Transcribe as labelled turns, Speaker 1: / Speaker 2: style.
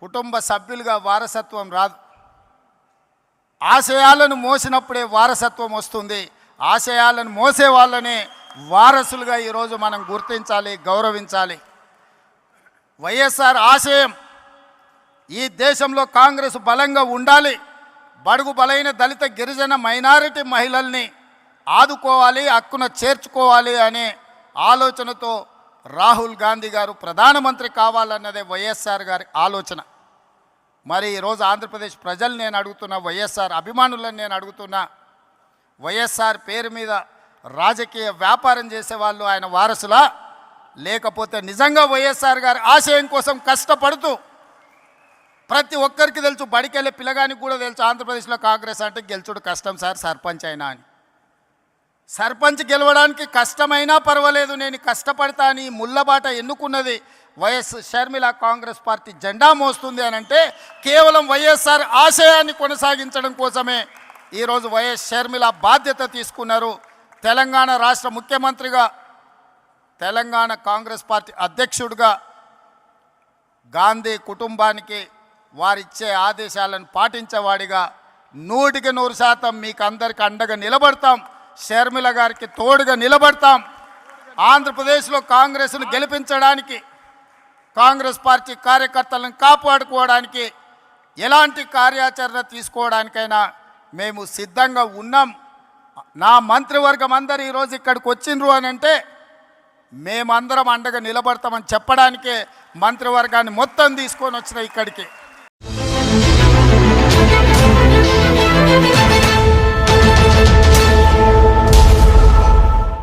Speaker 1: కుటుంబ సభ్యులుగా వారసత్వం రాదు. ఆశయాలను మోసినప్పుడే వారసత్వం వస్తుంది. ఆశయాలను మోసే వాళ్ళనే వారసులుగా ఈరోజు మనం గుర్తించాలి, గౌరవించాలి. వైఎస్ఆర్ ఆశయం ఈ దేశంలో కాంగ్రెస్ బలంగా ఉండాలి, బడుగు బలైన దళిత గిరిజన మైనారిటీ మహిళల్ని ఆదుకోవాలి, హక్కున చేర్చుకోవాలి అనే ఆలోచనతో రాహుల్ గాంధీ గారు ప్రధానమంత్రి కావాలన్నదే వైఎస్ఆర్ గారి ఆలోచన. మరి ఈరోజు ఆంధ్రప్రదేశ్ ప్రజలు నేను అడుగుతున్నా, వైఎస్ఆర్ అభిమానులను నేను అడుగుతున్నా, వైఎస్ఆర్ పేరు మీద రాజకీయ వ్యాపారం చేసేవాళ్ళు ఆయన వారసులా, లేకపోతే నిజంగా వైఎస్ఆర్ గారి ఆశయం కోసం కష్టపడుతూ ప్రతి ఒక్కరికి తెలుసు, బడికెళ్ళే పిల్లగానికి కూడా తెలుసు ఆంధ్రప్రదేశ్లో కాంగ్రెస్ అంటే గెలుచుడు కష్టం సార్, సర్పంచ్ అయినా అని. సర్పంచ్ గెలవడానికి కష్టమైనా పర్వాలేదు, నేను కష్టపడతా అని ముళ్ళబాట ఎన్నుకున్నది వైఎస్ షర్మిల కాంగ్రెస్ పార్టీ జెండా మోస్తుంది అని అంటే కేవలం వైఎస్ఆర్ ఆశయాన్ని కొనసాగించడం కోసమే ఈరోజు వైఎస్ షర్మిల బాధ్యత తీసుకున్నారు. తెలంగాణ రాష్ట్ర ముఖ్యమంత్రిగా, తెలంగాణ కాంగ్రెస్ పార్టీ అధ్యక్షుడిగా గాంధీ కుటుంబానికి వారిచ్చే ఆదేశాలను పాటించేవాడిగా 100% మీకు అందరికి అండగా నిలబడతాం, షర్మిల గారికి తోడుగా నిలబడతాం. ఆంధ్రప్రదేశ్లో కాంగ్రెస్ను గెలిపించడానికి, కాంగ్రెస్ పార్టీ కార్యకర్తలను కాపాడుకోవడానికి, ఎలాంటి కార్యాచరణ తీసుకోవడానికైనా మేము సిద్ధంగా ఉన్నాం. నా మంత్రివర్గం అందరూ ఈరోజు ఇక్కడికి వచ్చిండ్రు అని అంటే మేమందరం అండగా నిలబడతామని చెప్పడానికే మంత్రివర్గాన్ని మొత్తం తీసుకొని వచ్చిన ఇక్కడికి.